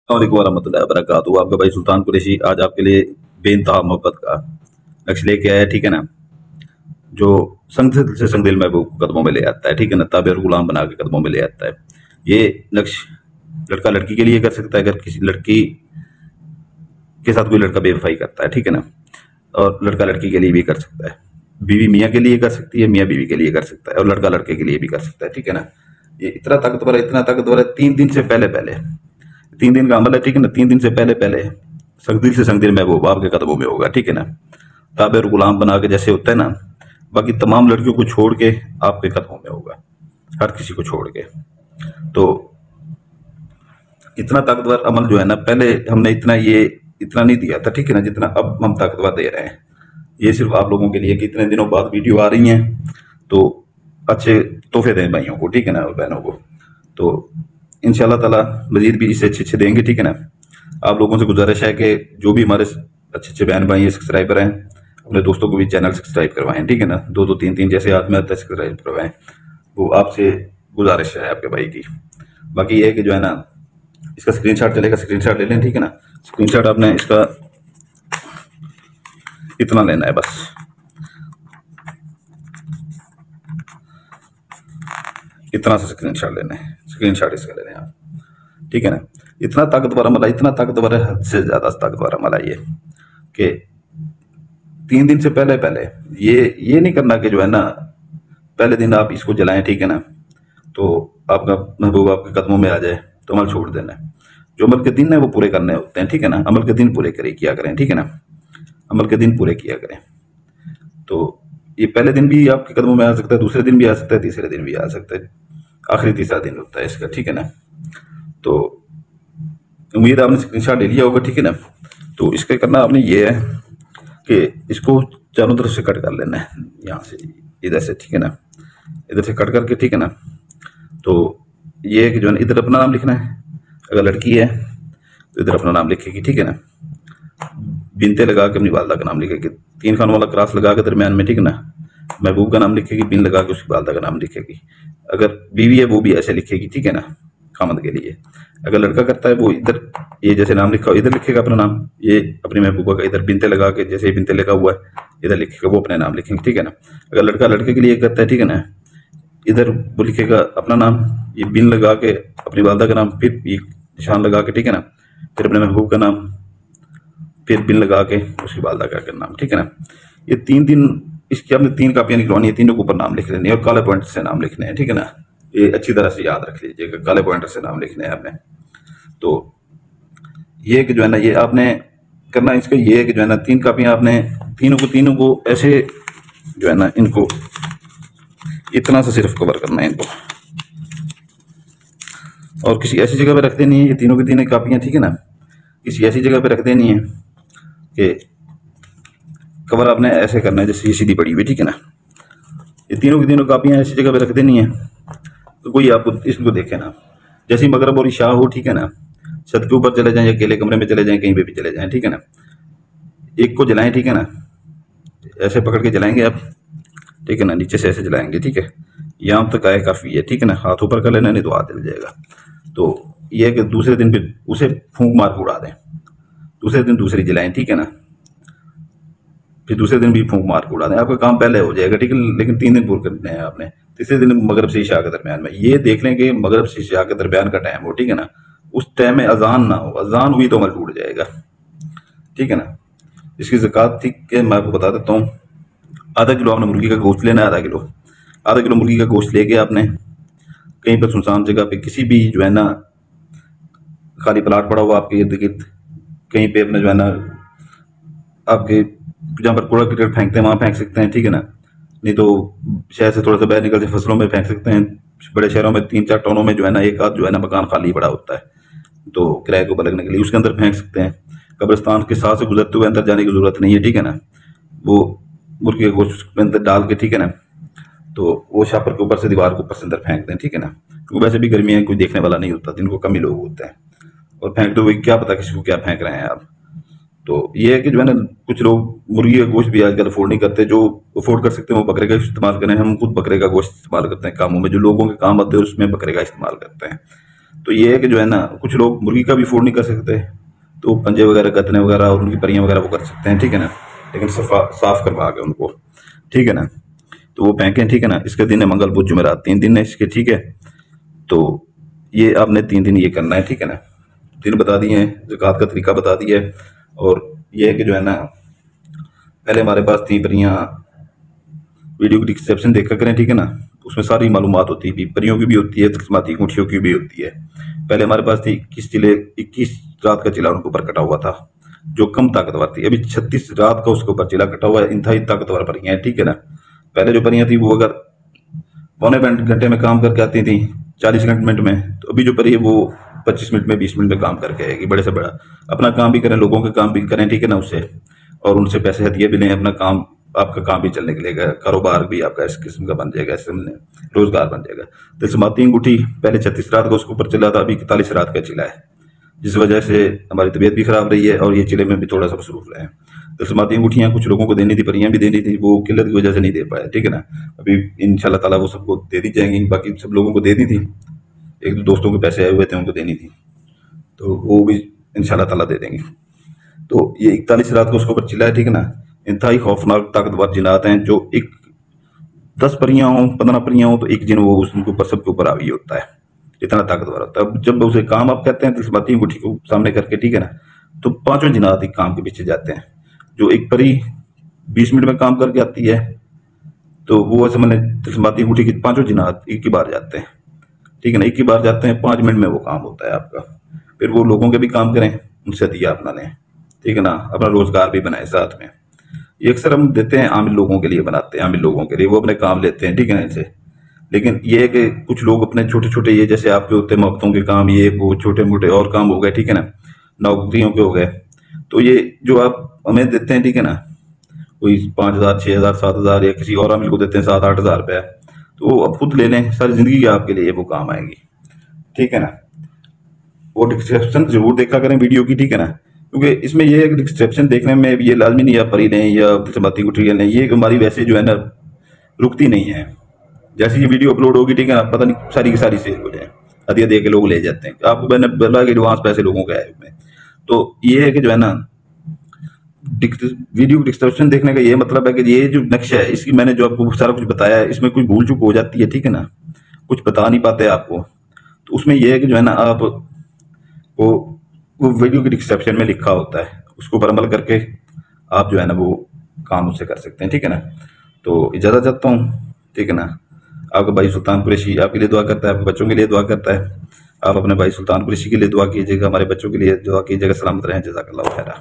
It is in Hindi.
वालेकुम warahmatullahi wabarakatuh। आपका भाई सुल्तान कुरैशी आज आपके लिए बेइंतहा मोहब्बत का नक्श लेके आया है, ठीक है ना। जो संग से संग दिल महबूब को कदमों में ले आता है, ठीक है ना, ताबे और गुलाम बना के कदमों में ले आता है। ये नक्श लड़का लड़की के लिए कर सकता है, अगर किसी लड़की के साथ कोई लड़का बेवफाई करता है, ठीक है ना, और लड़का लड़की के लिए भी कर सकता है। बीवी मियाँ के लिए कर सकती है, मियाँ बीवी के लिए कर सकता है, और लड़का लड़के के लिए भी कर सकता है, ठीक है ना। ये इतना ताकतवर है, इतना ताकतवर है। 3 दिन से पहले पहले 3 दिन का अमल है, ठीक है ना। 3 दिन से पहले पहले संगदिल से संगदिल महबूब आपके कदमों में होगा, ठीक है ना। ताबे और गुलाम बना के जैसे होता है ना, बाकी तमाम लड़कियों को छोड़ के आपके कदमों में होगा, हर किसी को छोड़ के। तो इतना ताकतवर अमल जो है ना, पहले हमने इतना नहीं दिया था, ठीक है ना, जितना अब हम ताकतवर दे रहे हैं। ये सिर्फ आप लोगों के लिए कि इतने दिनों बाद वीडियो आ रही हैं, तो अच्छे तोहफे दें भाइयों को, ठीक है ना, और बहनों को। तो इंशाल्लाह ताला मजीद भी इससे अच्छे अच्छे देंगे, ठीक है ना। आप लोगों से गुजारिश है कि जो भी हमारे अच्छे अच्छे बहन भाई सब्सक्राइबर हैं, अपने दोस्तों को भी चैनल सब्सक्राइब करवाएं, ठीक है ना। 2-2 3-3 जैसे आदमी आते हैं सब्सक्राइब करवाएं, वो आपसे गुजारिश है आपके भाई की। बाकी ये है कि जो है ना, इसका स्क्रीनशॉट चलेगा, स्क्रीनशॉट ले लें, ठीक है ना। स्क्रीनशॉट आपने इसका इतना लेना है बस, इतना सा स्क्रीनशॉट लेना है, स्क्रीनशॉट इसका ले लें आप, ठीक है ना। इतना ताकतवर अमल है, इतना ताकतवर है, हद से ज्यादा ताकतवर अमल है ये, कि 3 दिन से पहले पहले ये नहीं करना कि जो है ना पहले दिन आप इसको जलाएं, ठीक है ना, तो आपका महबूब आपके कदमों में आ जाए तो अमल छोड़ देना है। जो अमल के दिन है वो पूरे करने होते हैं, ठीक है ना। अमल के दिन पूरे किया करें, ठीक है ना, अमल के दिन पूरे किया करें। तो ये पहले दिन भी आपके कदमों में आ सकता है, दूसरे दिन भी आ सकता है, तीसरे दिन भी आ सकता है, आखिरी तीसरा दिन होता है इसका, ठीक है ना। तो उम्मीद आपने स्क्रीनशॉट ले लिया होगा, ठीक है ना। तो इसका करना आपने ये है कि इसको चारों तरफ से कट कर लेना है, यहाँ से इधर से, ठीक है ना, इधर से कट करके, ठीक है ना। तो ये है कि जो है इधर अपना नाम लिखना है, अगर लड़की है तो इधर अपना नाम लिखेगी, ठीक है ना। बिनते लगा के अपनी वालदा का नाम लिखेगी, 3 खानों वाला क्रॉस लगा के दरमियान में, ठीक है ना। महबूब का नाम लिखेगी, बिन लगा के उसकी वालदा का नाम लिखेगी। अगर बीवी है वो भी ऐसे लिखेगी, ठीक है ना, खामद के लिए। अगर लड़का करता है वो इधर ये जैसे नाम लिखा हो इधर लिखेगा अपना नाम, ये अपनी महबूबा का इधर बिनते लगा के जैसे बिनते लगा हुआ है इधर लिखेगा, वो अपने नाम लिखेंगे, ठीक है ना। अगर लड़का लड़के के लिए करता है, ठीक है ना, इधर वो लिखेगा अपना नाम, ये बिन लगा के अपनी वालदा का नाम, फिर ये निशान लगा के, ठीक है ना, फिर अपने महबूब का नाम, फिर बिन लगा के उसकी वालदा का नाम, ठीक है ना। ये 3 दिन इसकी आपने 3 कापियां निकलवानी है, तीनों के ऊपर नाम लिख लेने और काले पॉइंटर से नाम लिखने हैं, ठीक है ना। ये अच्छी तरह से याद रख लीजिएगा, काले पॉइंटर से नाम लिखने हैं आपने। तो ये कि जो है ना, ये आपने करना इसका ये है कि जो है ना 3 कापियां आपने तीनों को ऐसे जो है ना, इनको इतना सा सिर्फ कवर करना है इनको, और किसी ऐसी जगह पे रख देनी है ये तीनों की तीनों कापियां, ठीक है ना। किसी ऐसी जगह पे रख देनी है कि कवर आपने ऐसे करना है जैसे ये सीधी पड़ी हुई, ठीक है ना। ये तीनों की तीनों कापियां ऐसी जगह पे रख देनी है, तो कोई आपको इसको देखे ना, जैसे ही मगरब और इशा हो, ठीक है ना, छत के ऊपर चले जाएं या अकेले कमरे में चले जाएं, कहीं पे भी चले जाएं, ठीक है ना। एक को जलाएं, ठीक है ना, ऐसे पकड़ के जलाएंगे आप, ठीक है ना, नीचे से ऐसे जलाएंगे, ठीक है। यहाँ तक आए काफी है, ठीक है ना, हाथ ऊपर कर लेना नहीं तो हाथ जल जाएगा। तो ये है कि दूसरे दिन फिर उसे फूंक मार के उड़ा दें, दूसरे दिन दूसरी जलाएं, ठीक है ना, फिर दूसरे दिन भी फूंक मार के उड़ा दें, आपका काम पहले हो जाएगा, ठीक है। लेकिन 3 दिन पूरे करने हैं आपने। तीसरे दिन मगरब से इशा के दरमियान में ये देख लें कि मगरब से इशा के दरमियान का टाइम हो, ठीक है ना, उस टाइम में अजान ना हो, अजान हुई तो अमल टूट जाएगा, ठीक है ना। इसकी ज़कात थी कि मैं आपको बता देता हूँ, आधा किलो आपने मुर्गी का गोश्त लेना है, आधा किलो मुर्गी का गोश्त लेके आपने कहीं पर सुनसान जगह पे किसी भी जो है ना खाली प्लाट पड़ा हुआ आपके इर्द गिर्द, कहीं पे अपने जो है ना आपके जहाँ पर कूड़ा करकट फेंकते हैं वहाँ फेंक सकते हैं, ठीक है ना। नहीं तो शहर से थोड़ा सा बाहर निकल के फसलों में फेंक सकते हैं। बड़े शहरों में 3-4 टाउनों में जो है ना एक आध जो है ना मकान खाली पड़ा होता है, तो किराए को लगने के लिए उसके अंदर फेंक सकते हैं। कब्रिस्तान के साथ से गुजरते हुए अंदर जाने की जरूरत नहीं है, ठीक है ना। वो मुर्गी के गोश्त के अंदर डाल के, ठीक है ना, तो वो छापर के ऊपर से दीवार के ऊपर से अंदर फेंक दें, ठीक है ना। क्योंकि वैसे भी गर्मी है, कोई देखने वाला नहीं होता, दिन को कम ही लोग होते हैं, और फेंकते हुए क्या पता किसी को क्या फेंक रहे हैं आप। तो ये है कि जो है ना कुछ लोग मुर्गी का गोश्त भी आजकल अफोर्ड नहीं करते, जो अफोर्ड कर सकते हैं वो बकरे का इस्तेमाल करें। हम खुद बकरे का गोश्त इस्तेमाल करते हैं कामों में, जो लोगों के काम आते हैं उसमें बकरे का इस्तेमाल करते हैं। तो ये है कि जो है ना, कुछ लोग मुर्गी का भी फोड़ नहीं कर सकते, तो पंजे वगैरह, गतने वगैरह और उनकी परियां वगैरह वो कर सकते हैं, ठीक है ना, लेकिन साफ करवा के उनको, ठीक है ना। तो वो फेंकें, ठीक है ना। इसके दिन है मंगल बुध जुमेरात, 3 दिन है इसके, ठीक है। तो ये आपने 3 दिन ये करना है, ठीक है ना। दिन बता दिए हैं, ज़कात का तरीका बता दिया है। और ये है कि जो है ना, पहले हमारे पास थी परियां, वीडियो की डिस्क्रिप्शन देखा करें, ठीक है ना, उसमें सारी मालूमात होती है, परियों की भी होती है, तस्माती गुठियों की भी होती है। पहले हमारे पास थी 21 चिले, 21 रात का चिला उनके ऊपर कटा हुआ था, जो कम ताकतवर थी। अभी 36 रात का उसके ऊपर चिला कटा हुआ है, इंतहाई ताकतवर परियां हैं, ठीक है ना। पहले जो परियां थी वो अगर पौने घंटे में काम करके आती थी 40 मिनट में, तो अभी जो परी है वो 25 मिनट में, 20 मिनट में काम करके आएगी। बड़े से बड़ा अपना काम भी करें, लोगों के काम भी करें, ठीक है ना, उससे, और उनसे पैसे हदिये भी लें, अपना काम, आपका काम भी चलने के लिए, कारोबार भी आपका इस किस्म का बन जाएगा, इससे रोजगार बन जाएगा। तिलस्माती अंगूठी पहले 36 रात का उसके ऊपर चिल्ला था, अभी 41 रात का चिल्ला है, जिस वजह से हमारी तबीयत भी खराब रही है और ये चिले में भी थोड़ा सा मसरूफ रहे हैं। तिलस्माती अंगूठियाँ कुछ लोगों को देनी थी, परियां भी देनी थी, वो किल्लत की वजह से नहीं दे पाए, ठीक है ना। अभी इंशाल्लाह ताला वो सबको दे दी जाएंगी, बाकी सब लोगों को देनी थी, एक दो दोस्तों के पैसे आए हुए थे उनको देनी थी, तो वो भी इंशाल्लाह ताला दे देंगे। तो ये 41 रात को उसके ऊपर चिल्ला है, ठीक है ना। इंतहाई खौफनाक ताकतवर जिनात हैं, जो एक 10 परियां हों, 15 परियां हों, तो एक जिन वो उनके ऊपर, सबके ऊपर हावी होता है, इतना ताकतवर होता है। अब जब उसे काम आप कहते हैं तिलस्माती अंगूठी को सामने करके, ठीक है ना, तो 5 जिनात एक काम के पीछे जाते हैं। जो एक परी 20 मिनट में काम करके आती है, तो वो ऐसे मैंने तिलस्माती अंगूठी की 5 जिनात एक ही बार जाते हैं, ठीक है ना, एक ही बार जाते हैं, 5 मिनट में वो काम होता है आपका। फिर वो लोगों के भी काम करें, उनसे दिया अपना लें, ठीक है ना, अपना रोजगार भी बनाए साथ में। ये अक्सर हम देते हैं आमिल लोगों के लिए, बनाते हैं आमिल लोगों के लिए, वो अपने काम लेते हैं, ठीक है ना, इनसे। लेकिन ये है कि कुछ लोग अपने छोटे छोटे, ये जैसे आपके होते हैं मोहब्बतों के काम, ये वो छोटे मोटे और काम हो गए, ठीक है ना, नौकरियों के हो गए, तो ये जो आप हमें देते हैं, ठीक है ना, कोई 5,000, 6,000, 7,000, या किसी और आमिल को देते हैं 7-8 हज़ार रुपया, तो वो अब खुद ले लें, सारी जिंदगी आपके लिए वो काम आएगी, ठीक है ना। वो डिस्क्रिप्शन जरूर देखा करें वीडियो की, ठीक है ना, क्योंकि इसमें ये है कि डिस्क्रिप्शन देखने में ये लाजमी नहीं है परी लें या तिलस्माती अंगूठी लें, ये हमारी वैसे जो है ना रुकती नहीं है। जैसे ये वीडियो अपलोड होगी, ठीक है ना, पता नहीं सारी की सारी सेल हो जाए, हदिया दे के लोग ले जाते हैं, आपको मैंने बोला कि एडवांस पैसे लोगों के आए हुए। तो ये है कि जो है ना, वीडियो डिस्क्रिप्शन देखने का ये मतलब है कि ये जो नक्शा है, इसकी मैंने जो आपको सारा कुछ बताया है, इसमें कोई भूल चूक हो जाती है, ठीक है ना, कुछ बता नहीं पाते आपको, तो उसमें यह है कि जो है ना, आप वो वीडियो के डिस्क्रिप्शन में लिखा होता है, उसके ऊपर अमल करके आप जो है ना वो काम उससे कर सकते हैं, ठीक है ना। तो इजाज़त चाहता हूँ, ठीक है ना। आपका भाई सुल्तान कुरैशी आपके लिए दुआ करता है, आपके बच्चों के लिए दुआ करता है। आप अपने भाई सुल्तान कुरैशी के लिए दुआ कीजिएगा, हमारे बच्चों के लिए दुआ कीजिएगा, सलामत रहें। जज़ाकल्लाह खैरा।